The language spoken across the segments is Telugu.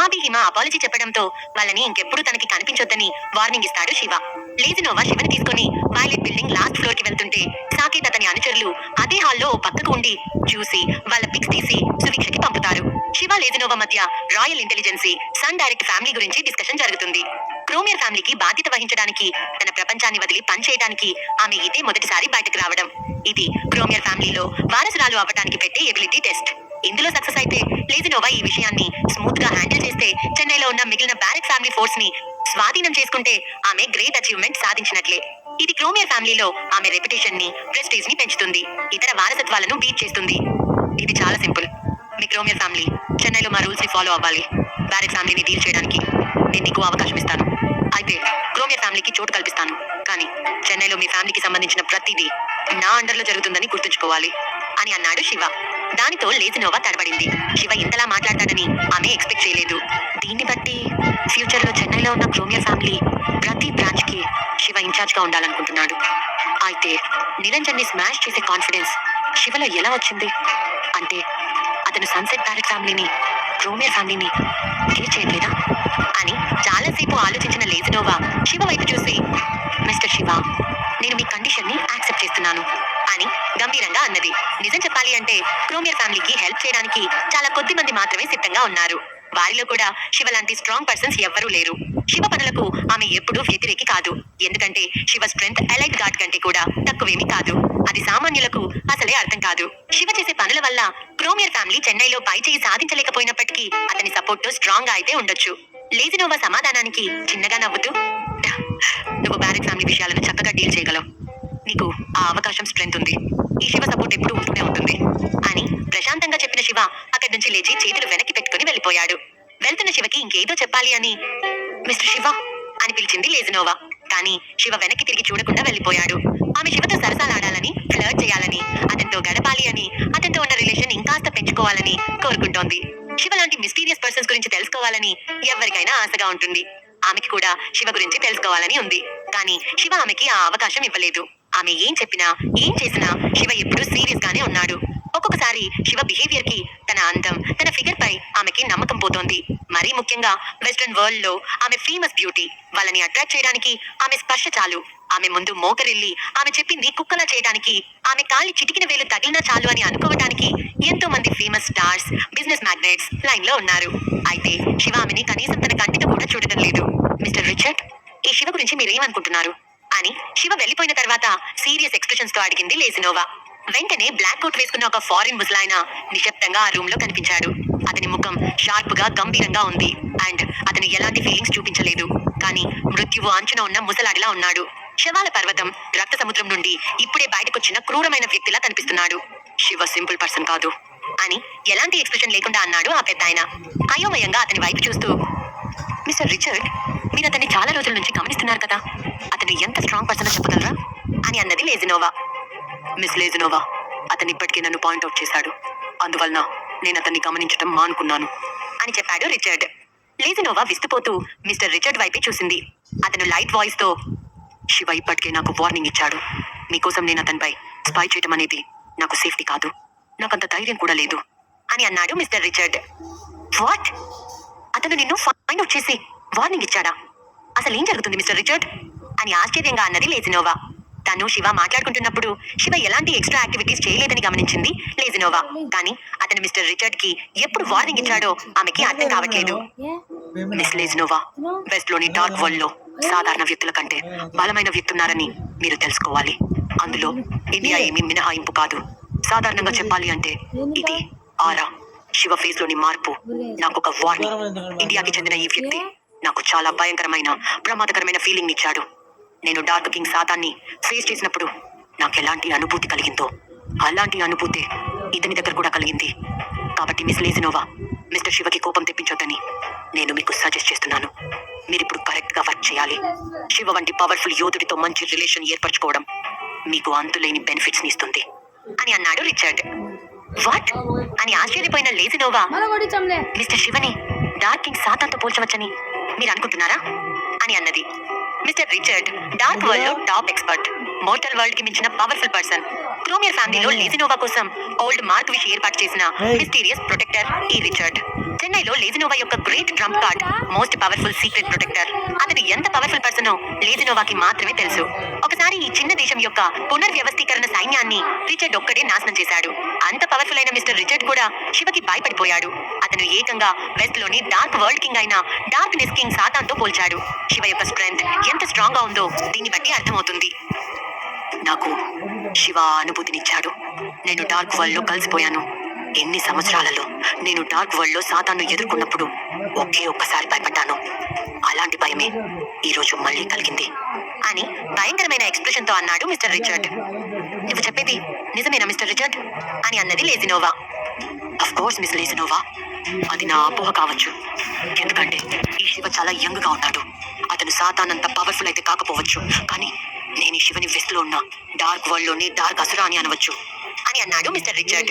రమాబి హిమ అపాలజీ చెప్పడంతో వాళ్ళని ఇంకెప్పుడు తనకి కనిపించొద్దని వార్నింగ్ ఇస్తాడు శివ. లేజినోవా శివని తీసుకుని వైలెట్ బిల్డింగ్ లాస్ట్ ఫ్లోర్ కి వెళ్తుంటే సాకేత్ అతని అనుచరులు అదే హాల్లో ఓ పక్కకు ఉండి చూసి వాళ్ళ పిక్స్ తీసి సువీక్షకి పంపుతారు. శివ లేజినోవా మధ్య రాయల్ ఇంటెలిజెన్సీ సన్ డైరెక్ట్ ఫ్యామిలీ గురించి డిస్కషన్ జరుగుతుంది. క్రోమియర్ ఫ్యామిలీకి బాధ్యత వహించడానికి, తన ప్రపంచాన్ని వదిలి పనిచేయడానికి ఆమె ఇదే మొదటిసారి బయటకు రావడం. ఇది క్రోమియర్ ఫ్యామిలీలో వారసురాలు అవ్వడానికి పెట్టే ఎబిలిటీ టెస్ట్. ఇందులో సక్సెస్ అయితే లేజినోవా ఈ విషయాన్ని స్మూత్ గా హ్యాండిల్ చేస్తే చెన్నైలో ఉన్న మిగిలిన బ్యారెక్ ఫ్యామిలీ ఫోర్స్ ని స్వాధీనం చేసుకుంటే ఆమె గ్రేట్ అచీవ్మెంట్ సాధించినట్లే. ఇది క్రోమియర్ ఫ్యామిలీలో ఆమె రెప్యుటేషన్ ని, ప్రెస్టీజ్ ని పెంచుతుంది, ఇతర వారసత్వాలను బీట్ చేస్తుంది. ఇది చాలా సింపుల్. మీ క్రోమియర్ ఫ్యామిలీ చెన్నైలో మా రూల్స్ ని ఫాలో అవ్వాలి. బ్యారెక్ ఫ్యామిలీని డీల్ చేయడానికి నేను నీకు అవకాశం ఇస్తాను. అయితే క్రోమియర్ ఫ్యామిలీకి చోటు కల్పిస్తాను. కానీ చెన్నైలో మీ ఫ్యామిలీకి సంబంధించిన ప్రతిదీ నా అండర్లో జరుగుతుందని గుర్తుంచుకోవాలి అని అన్నాడు శివ. దానితో లేజినోవా తడబడింది. శివ ఇంతలా మాట్లాడతాడని ఆమె ఎక్స్పెక్ట్ చేయలేదు. దీన్ని బట్టి ఫ్యూచర్ లో చెన్నైలో ఉన్న క్రోమియర్ ఫ్యామిలీ ప్రతి బ్రాంచ్ కి శివ ఇన్ఛార్జ్ గా ఉండాలనుకుంటున్నాడు. అయితే నిరంజన్ ని స్మాష్ చేసే కాన్ఫిడెన్స్ శివలో ఎలా వచ్చింది? అంటే అతను సన్సెట్ బ్యారెక్ ఫ్యామిలీని, క్రోమియర్ ఫ్యామిలీని డీల్ చేయట్లేదా అని చాలాసేపు ఆలోచించిన లేజినోవా శివ వైపు చూసి, మిస్టర్ శివ, నేను మీ కండిషన్ ని యాక్సెప్ట్ చేస్తున్నాను అని గంభీరంగా అన్నది. నిజం చెప్పాలి అంటే క్రోమియర్ ఫ్యామిలీకి హెల్ప్ చేయడానికి చాలా కొద్ది మంది మాత్రమే సిద్ధంగా ఉన్నారు. వారిలో కూడా శివ లాంటి స్ట్రాంగ్ పర్సన్స్ ఎవ్వరూ లేరు. శివ పనులకు ఆమె ఎప్పుడూ వ్యతిరేకి కాదు. ఎందుకంటే శివ స్ట్రెంగ్త్ ఎలైట్ గార్డ్ కంటే కూడా తక్కువేమీ కాదు. అది సామాన్యులకు అసలే అర్థం కాదు. శివ చేసే పనుల వల్ల క్రోమియర్ ఫ్యామిలీ చెన్నైలో పై చేయి సాధించలేకపోయినప్పటికీ అతని సపోర్ట్ తో స్ట్రాంగ్ గా అయితే ఉండొచ్చు. లేజినోవా సమాధానానికి చిన్నగా నవ్వుతూ, నువ్వు బ్యారెక్ ఫ్యామిలీ విషయాలను చక్కగా డీల్ చేయగలవు. నీకు ఆ అవకాశం స్ట్రెంగ్త్ ఉంది. ఈ శివ సపోర్ట్ ఎప్పుడూ ఉంటూనే ఉంటుంది అని ప్రశాంతంగా చెప్పిన శివ అక్కడి నుంచి లేచి చేతులు వెనక్కి పెట్టుకుని వెళ్ళిపోయాడు. వెళ్తున్న శివకి ఇంకేదో చెప్పాలి అని, మిస్టర్ శివ అని పిలిచింది లేజినోవా. కానీ శివ వెనక్కి తిరిగి చూడకుండా వెళ్ళిపోయాడు. ఆమె శివతో సరసాలాడాలని, ఫ్లర్ట్ చేయాలని, అతనితో గడపాలి అని, అతనితో ఉన్న రిలేషన్ ఇంకాస్త పెంచుకోవాలని కోరుకుంటోంది. శివ లాంటి మిస్టీరియస్ పర్సన్స్ గురించి తెలుసుకోవాలని ఎవరికైనా ఆశగా ఉంటుంది. ఆమెకి కూడా శివ గురించి తెలుసుకోవాలని ఉంది. కానీ శివ ఆమెకి ఆ అవకాశం ఇవ్వలేదు. ఆమె ఏం చెప్పినా, ఏం చేసినా శివ ఎప్పుడూ సీరియస్ గానే ఉన్నాడు. ఒక్కొక్కసారి శివ బిహేవియర్ కి, తన అందం, తన ఫిగర్ పై ఆమెకి నమ్మకం పోతోంది. మరీ ముఖ్యంగా వెస్ట్రన్ వరల్డ్ లో ఆమె ఫేమస్ బ్యూటీ. వాళ్ళని అట్రాక్ట్ చేయడానికి ఆమె స్పర్శ చాలు. ఆమె ముందు మోకరిల్లి ఆమె చెప్పింది కుక్కలా చేయడానికి, ఆమె కాలి చిటికిన వేలు తగిలినా చాలు అని అనుకోవటానికి ఎంతో మంది famous stars, business magnets line లో ఉన్నారు. అయితే శివ ఆమెని కనీసం తన కంటితో కూడా చూడటం లేదు. మిస్టర్ రిచర్డ్, ఈ శివ గురించి మీరేమనుకుంటున్నారు అని శివ వెళ్లిపోయిన తర్వాత సీరియస్ ఎక్స్ప్రెషన్స్ తో అడిగింది లేజినోవా. వెంటనే బ్లాక్ కోట్ వేసుకున్న ఒక ఫారిన్ ముసలాయన నిశ్శబ్దంగా ఆ రూమ్ లో కనిపించాడు. అతని ముఖం షార్ప్ గా, గంభీరంగా ఉంది. అండ్ అతను ఎలాంటి ఫీలింగ్స్ చూపించలేదు. కానీ మృత్యువు అంచున ఉన్న ముసలాడిలా ఉన్నాడు. శవాల పర్వతం, రక్త సముద్రం నుండి ఇప్పుడే బయటకొచ్చిన క్రూరమైన వ్యక్తిలా కనిపిస్తున్నాడు. శివ సింపుల్ పర్సన్ కాదు అని ఎలాంటి ఎక్స్ప్రెషన్ లేకుండా అన్నాడు ఆ పెద్దాయన. అయోమయంగా అతని వైపు చూస్తూ, మిస్టర్ రిచర్డ్, మీరు అతన్ని చాలా రోజుల నుంచి గమనిస్తున్నారు కదా, అతను ఎంత స్ట్రాంగ్ పర్సన్ చెప్పగలరా అని అన్నది లేజినోవా. మిస్ లేజినోవా, అతను ఇప్పటికే నన్ను పాయింట్అవుట్ చేశాడు. అందువలన నేను అతన్ని గమనించడం మానుకున్నాను అని చెప్పాడు రిచర్డ్. లేజినోవా విస్తుపోతూ మిస్టర్ రిచర్డ్ వైపే చూసింది. అతను లైట్ వాయిస్ తో, శివ ఇప్పటికే నాకు వార్నింగ్ ఇచ్చాడు. మీకోసం నేను అతనిపై స్పై చేయటం అనేది నాకు సేఫ్టీ కాదు. నాకంత ధైర్యం కూడా లేదు అని అన్నాడు మిస్టర్ రిచర్డ్. వాట్? అతను నిన్ను ఫైండ్ అవుట్ చేసి వార్నింగ్ ఇచ్చాడా? అసలు ఏం జరుగుతుంది మిస్టర్ రిచర్డ్ అని ఆశ్చర్యంగా అన్నది లేజినోవా. తను శివ మాట్లాడుకుంటున్నప్పుడు శివ ఎలాంటి ఎక్స్ట్రా యాక్టివిటీస్ చేయలేదని గమనించింది లేజినోవా. కానీ అతను మిస్టర్ రిచర్డ్ కి ఎప్పుడు వార్నింగ్ ఇచ్చాడో ఆమెకి అర్థం కావట్లేదు. మిస్ లేజినోవా, వెస్ట్ లోని డార్క్ వరల్డ్ లో సాధారణ వ్యక్తుల కంటే బలమైన వ్యక్తున్నారని మీరు తెలుసుకోవాలి. అందులో ఇండియా ఏమీ మినహాయింపు కాదు. సాధారణంగా చెప్పాలి అంటే ఇది ఆరా. శివ ఫేస్ లోని మార్పు నాకు ఒక వార్నింగ్. ఇండియాకి చెందిన ఈ వ్యక్తి నాకు చాలా భయంకరమైన, ప్రమాదకరమైన ఫీలింగ్ ఇచ్చాడు. నేను డార్క్ కింగ్ సాతాన్ని ఫేస్ చేసినప్పుడు నాకు ఎలాంటి అనుభూతి కలిగిందో అలాంటి అనుభూతి ఇతని దగ్గర కూడా కలిగింది. కాబట్టి మిస్ లేజినోవా, మిస్టర్ శివకి కోపం తెప్పించొద్దని నేను మీకు సజెస్ట్ చేస్తున్నాను. మీరిప్పుడు కరెక్ట్ గా వర్క్ చేయాలి. శివ వంటి పవర్ఫుల్ యోధుడితో మంచి రిలేషన్ ఏర్పరచుకోవడం మీకు అంతులేని బెనిఫిట్స్ ఇస్తుంది అని అన్నాడు రిచర్డ్. వాట్ అని ఆశ్చర్యపోయిన లేజినోవా, మిస్టర్ శివని డార్క్ కింగ్ సాతాన్తో పోల్చవచ్చని మీరు అనుకుంటున్నారా అని అన్నది. మిస్టర్ రిచర్డ్ డార్క్ వరల్డ్ లో టాప్ ఎక్స్పర్ట్, మోర్టల్ వరల్డ్ కి మించిన పవర్ఫుల్ పర్సన్. క్రోమియర్ ఫ్యామిలీలో లేజినోవా కోసం ఓల్డ్ మార్క్ విష్ ఏర్పాటు చేసిన మిస్టీరియస్ ప్రొటెక్టర్ ఈ రిచర్డ్. చెన్నైలో లేజినోవా యొక్క great Trump card, most powerful secret protector. అతను ఎంత పవర్ఫుల్ పర్సనో లేజినోవాకి మాత్రమే తెలుసు. ఒకసారి ఈ చిన్న దేశం యొక్క పునర్వ్యవస్థీకరణ సైన్యాన్ని రిచర్డ్ ఒక్కడే నాశనం చేశాడు. అంత పవర్ఫుల్ అయిన మిస్టర్ రిచర్డ్ కూడా శివకి భయపడిపోయాడు. అతను ఏకంగా వెస్ట్ లోని డార్క్ వరల్డ్ కింగ్ అయిన డార్క్నెస్ కింగ్ సాతాన్తో పోల్చాడు. శివ యొక్క స్ట్రెంగ్త్ ఎంత స్ట్రాంగ్ గా ఉందో దీన్ని బట్టి అర్థమవుతుంది. నాకు శివ అనుభూతినిచ్చాడు. నేను డార్క్ వరల్డ్ లో కలిసిపోయాను. ఎన్ని సంవత్సరాలలో నేను డార్క్ వరల్డ్ లో సాతాన్ను ఎదుర్కొన్నప్పుడు ఒక్కసారి భయపడ్డాను. అలాంటి భయమే ఈరోజు మళ్ళీ కలిగింది అని భయంకరమైన ఎక్స్ప్రెషన్ తో అన్నాడు మిస్టర్ రిచర్డ్. నువ్వు చెప్పేది నిజమేనా మిస్టర్ రిచర్డ్ అని అన్నది లేజినోవా. అఫ్ కోర్స్ మిస్ లేజినోవా, అది నా అపోహ కావచ్చు. ఎందుకంటే ఈ శివ చాలా యంగ్ గా ఉన్నాడు. అతను సాతానంత పవర్ఫుల్ అయితే కాకపోవచ్చు, కానీ నేను ఈ శివని వెస్ట్ లో ఉన్న డార్క్ వరల్డ్ లోని డార్క్ అసురా అని అనవచ్చు అని అన్నాడు మిస్టర్ రిచర్డ్.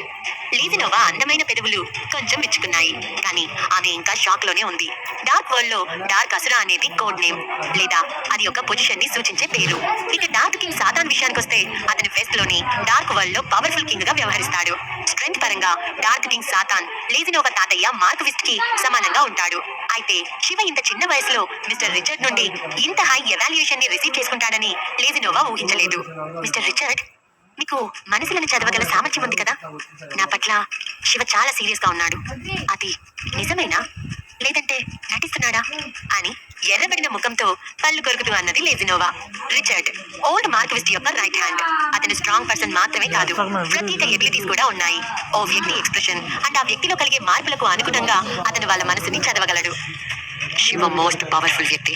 లేజినోవా అందమైన పెదవులు కొంచెం విచ్చుకున్నాయి, కానీ ఆమె ఇంకా షాక్ లోనే ఉంది. డార్క్ వరల్డ్ లో డార్క్ అసురా అనేది కోడ్ నేమ్, లేదా అది ఒక పొజిషన్ ని సూచించే పేరు. ఇక డార్క్ కింగ్ సాతాన్ విషయానికి వస్తే అతను వెస్ట్ లోని డార్క్ వరల్డ్ లో పవర్ఫుల్ కింగ్ గా వ్యవహరిస్తాడు. స్ట్రెంగ్త్ పరంగా డార్క్ కింగ్ సాతాన్ లేజినోవా తాతయ్య మార్క్ విస్ట్ కి సమానంగా ఉంటాడు. అయితే శివ ఇంత చిన్న వయసులో మిస్టర్ రిచర్డ్ నుండి ఇంత హై ఎవాల్యుయేషన్ ని రిసీవ్ చేసుకుంటాడని లేజినోవా ఊహించలేదు. మిస్టర్ రిచర్డ్, మీకు మనసులను చదవగల సామర్థ్యం ఉంది కదా. నా పట్ల శివ చాలా సీరియస్ గా ఉన్నాడు. అది నిజమేనా, లేదంటే నటిస్తున్నాడా అని ఎర్రబడిన ముఖంతో పళ్ళు కొరుకుతూ అన్నది లేజినోవా. రిచర్డ్ ఓల్డ్ మార్క్విస్ట్ యొక్క రైట్ హ్యాండ్. అతను స్ట్రాంగ్ పర్సన్ మాత్రమే కాదు, ప్రత్యేక ఎబిలిటీస్ కూడా ఉన్నాయి. ఓ వ్యక్తి ఎక్స్ప్రెషన్ అండ్ ఆ వ్యక్తిలో కలిగే మార్పులకు అనుగుణంగా అతను వాళ్ళ మనసుని చదవగలడు. శివ మోస్ట్ పవర్ఫుల్ వ్యక్తి.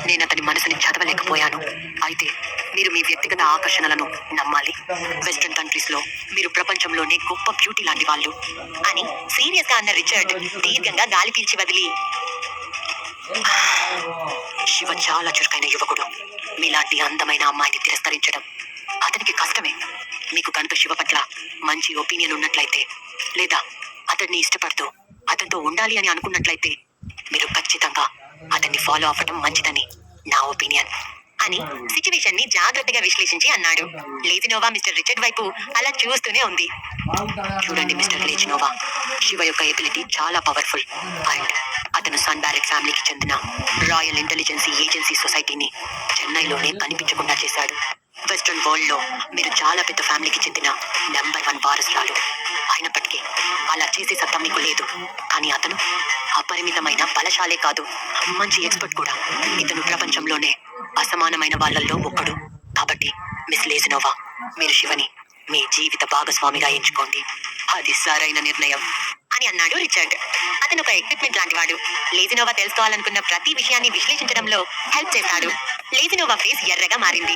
నేను అతని మనసుని చదవలేకపోయాను. అయితే మీరు మీ వ్యక్తిగత ఆకర్షణలను నమ్మాలి. వెస్ట్రన్ కంట్రీస్ లో మీరు ప్రపంచంలోనే గొప్ప బ్యూటీ లాంటి వాళ్ళు అని సీరియస్ గా అన్న రిచర్డ్ దీర్ఘంగా గాలి పీల్చి వదిలి, శివ చాలా చురుకైన యువకుడు. మీలాంటి అందమైన అమ్మాయిని తిరస్కరించడం అతనికి కష్టమే. మీకు కనుక శివ పట్ల మంచి ఒపీనియన్ ఉన్నట్లయితే, లేదా అతన్ని ఇష్టపడుతూ అతనితో ఉండాలి అని అనుకున్నట్లయితే, మీరు ఖచ్చితంగా అతన్ని ఫాలో అవ్వడం మంచిదని నా ఒపీనియన్ అని సిచ్యువేషన్ ని జాగ్రత్తగా విశ్లేషించి అన్నాడు. లేజినోవా మిస్టర్ రిచర్డ్ వైపు అలా చూస్తూనే ఉంది. చూడండి మిస్టర్ లేజినోవా, శివ యొక్క ఎబిలిటీ చాలా పవర్ఫుల్. అండ్ అతను సన్ బ్యారెట్ ఫ్యామిలీకి చెందిన రాయల్ ఇంటెలిజెన్స్ ఏజెన్సీ సొసైటీని చెన్నైలోనే కనిపించకుండా చేశాడు. వెస్ట్రన్ వరల్డ్ లో మీరు చాలా పెద్ద ఫ్యామిలీకి చెందిన నెంబర్ 1 వారసురాలు. అయినప్పటికీ అలా చేసే సత్తా మీకు లేదు. కానీ అతను అపరిమితమైన బలశాలే కాదు, మంచి ఎక్స్పర్ట్ కూడా. ఇతను ప్రపంచంలోనే అసమానమైన వాళ్ళల్లో ఒక్కడు. కాబట్టి మిస్ లేజినోవా, మీరు శివని మీ జీవిత భాగస్వామిగా ఎంచుకోండి. అది సరైన నిర్ణయం అని అన్నాడు రిచర్డ్. అతను ఒక ఎక్విప్మెంట్ లాంటి వాడు. లేజినోవా తెలుసుకోవాలనుకున్న ప్రతి విషయాన్ని విశ్లేషించడంలో హెల్ప్ చేశాడు. లేజినోవా ఫేస్ ఎర్రగా మారింది.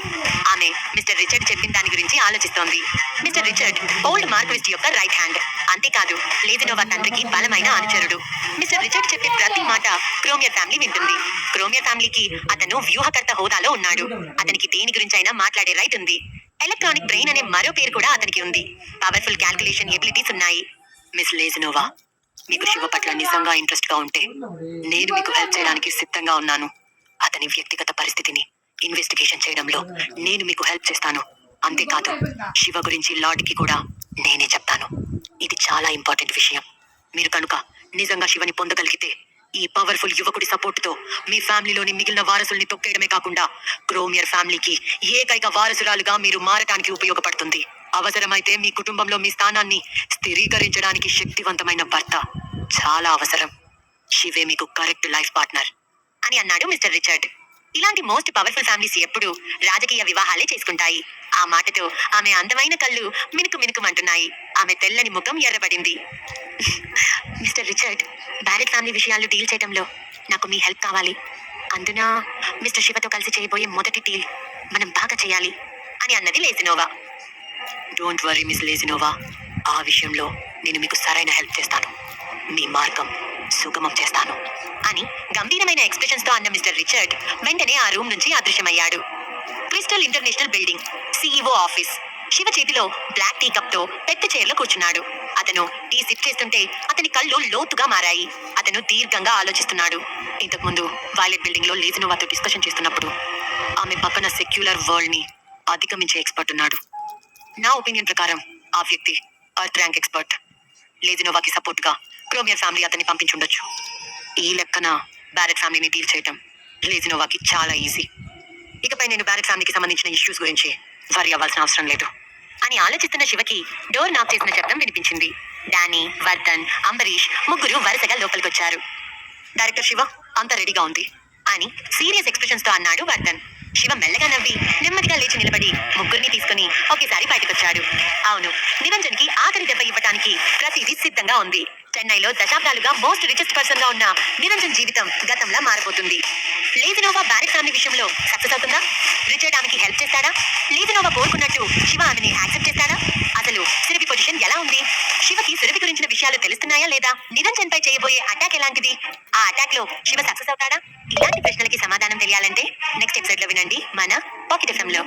ఆమె మిస్టర్ రిచర్డ్ చెప్పిన దాని గురించి ఆలోచిస్తోంది. మిస్టర్ రిచర్డ్ ఓల్డ్ మార్క్విస్ట్ యొక్క రైట్ హ్యాండ్. అంతేకాదు లేజినోవా తండ్రికి బలమైన అనుచరుడు. మిస్టర్ రిచర్డ్ చెప్పే ప్రతి మాట క్రోమియర్ ఫ్యామిలీ వింటుంది. క్రోమియర్ ఫ్యామిలీకి అతను వ్యూహకర్త హోదాలో ఉన్నాడు. అతనికి దేని గురించి అయినా మాట్లాడే రైట్ ఉంది. ఎలక్ట్రానిక్ బ్రెయిన్ అనే మరో పేరు కూడా అతనికి ఉంది. పవర్ఫుల్ క్యాల్కులేషన్ ఎబిలిటీస్ ఉన్నాయి. మిస్ లేజినోవా, మీకు శివ పట్ల నిజంగా ఇంట్రెస్ట్ గా ఉంటే నేను మీకు హెల్ప్ చేయడానికి సిద్ధంగా ఉన్నాను. అతని వ్యక్తిగత పరిస్థితిని ఇన్వెస్టిగేషన్ చేయడంలో నేను మీకు హెల్ప్ చేస్తాను. అంతేకాదు శివ గురించి లార్డ్కి కూడా నేనే చెప్తాను. ఇది చాలా ఇంపార్టెంట్ విషయం. మీరు కనుక నిజంగా శివని పొందగలిగితే ఈ పవర్ఫుల్ యువకుడి సపోర్ట్ తో మీ ఫ్యామిలీలోని మిగిలిన వారసుల్ని తొక్కేయడమే కాకుండా క్రోమియర్ ఫ్యామిలీకి ఏకైక వారసురాలుగా మీరు మారటానికి ఉపయోగపడుతుంది. అవసరమైతే మీ కుటుంబంలో మీ స్థానాన్ని స్థిరీకరించడానికి శక్తివంతమైన భర్త చాలా అవసరం. శివే మీకు కరెక్ట్ లైఫ్ పార్ట్నర్ అని అన్నాడు మిస్టర్ రిచర్డ్. ఇలాంటి మోస్ట్ పవర్ఫుల్ ఫ్యామిలీస్ ఎప్పుడు రాజకీయ వివాహాలే చేసుకుంటాయి. ఆ మాటతో ఆమె అందమైన కళ్ళు మినుకు మినుకుమంటున్నాయి. ఆమె తెల్లని ముఖం ఎర్రబడింది. మిస్టర్ రిచర్డ్, బ్యారెట్ ఫ్యామిలీ విషయాలు డీల్ చేయడంలో నాకు మీ హెల్ప్ కావాలి. అందున మిస్టర్ శివతో కలిసి చేయబోయే మొదటి డీల్ మనం బాగా చేయాలి అని అన్నది లేజినోవా. డోంట్ వరీ మిస్ లేజినోవా, ఆ విషయంలో నేను మీకు సరైన హెల్ప్ చేస్తాను. మీ మార్గం సుగమం చేస్తాను అని గంభీరమైన ఎక్స్ప్రెషన్స్ తో అన్న మిస్టర్ రిచర్డ్ వెంటనే ఆ రూమ్ నుంచి అదృశ్యమయ్యాడు. Crystal international building CEO office. Shiva చేతిలో బ్లాక్ టీ కప్ తో పెద్ద చైర్లో కూర్చున్నాడు. అతను టీ సిప్ చేస్తుంటే అతని కళ్ళు లోతుగా మారాయి. అతను దీర్ఘంగా ఆలోచిస్తున్నాడు. ఇంతకుముందు వైలెట్ బిల్డింగ్ లో లేజినోవాతో డిస్కషన్ చేస్తున్నప్పుడు ఆమె పక్కన సెక్యులర్ వరల్డ్ ని అధిగమించే ఎక్స్పర్ట్ ఉన్నాడు. నా ఒపీనియన్ ప్రకారం ఆ వ్యక్తి అర్త్ ర్యాంక్ ఎక్స్పర్ట్. లేజినోవాకి సపోర్ట్ గా ప్రోమియర్ ఫ్యామిలీ అతన్ని పంపించుండొచ్చు. ఈ లెక్కన బ్యారెట్ ఫ్యామిలీని డీల్ చేయటం లేజినోవాకి చాలా ఈజీ. ఇకపై నేను బ్యారెట్ ఫ్యామిలీకి సంబంధించిన ఇష్యూస్ గురించి వరి అవ్వాల్సిన అవసరం లేదు అని ఆలోచిస్తున్న శివకి డోర్ నాక్ చేసిన శబ్దం వినిపించింది. డానీ, వర్ధన్, అంబరీష్ ముగ్గురు వరుసగా లోపలికొచ్చారు. డైరెక్టర్ శివ, అంతా రెడీగా ఉంది అని సీరియస్ ఎక్స్ప్రెషన్స్ తో అన్నాడు వర్ధన్. శివ మెల్లగా నవ్వి నెమ్మదిగా లేచి నిలబడి ముగ్గురిని తీసుకుని ఒకేసారి బయటకొచ్చాడు. అవును, నిరంజన్ కి ఆఖరి దెబ్బ ఇవ్వటానికి ప్రతిదీ సిద్ధంగా ఉంది. చెన్నైలో దశాబ్దాలుగా మోస్ట్ రిచెస్ట్ పర్సన్ గా ఉన్న నిరంజన్ జీవితం గతంలా మారబోతుంది. లేజినోవా బ్యారెట్ ఫ్యామిలీ విషయంలో సక్సెస్ అవుతుందా? రిచర్డ్ హెల్ప్ చేస్తాడా? లేజినోవా కోరుకున్నట్టు శివ ఆమెని యాక్సెప్ట్ చేస్తాడా? అసలు సురభి పొజిషన్ ఎలా ఉంది? శివకి సురభి గురించిన విషయాలు తెలుస్తున్నాయా లేదా? నిరంజన్ పై చేయబోయే అటాక్ ఎలాంటిది? ఆ అటాక్ లో శివ సక్సెస్ అవుతాడా? ఇలాంటి ప్రశ్నలకి సమాధానం తెలియాలంటే నెక్స్ట్ ఎపిసోడ్ లో వినండి మన పాకెట్ ఎఫ్ఎం లో.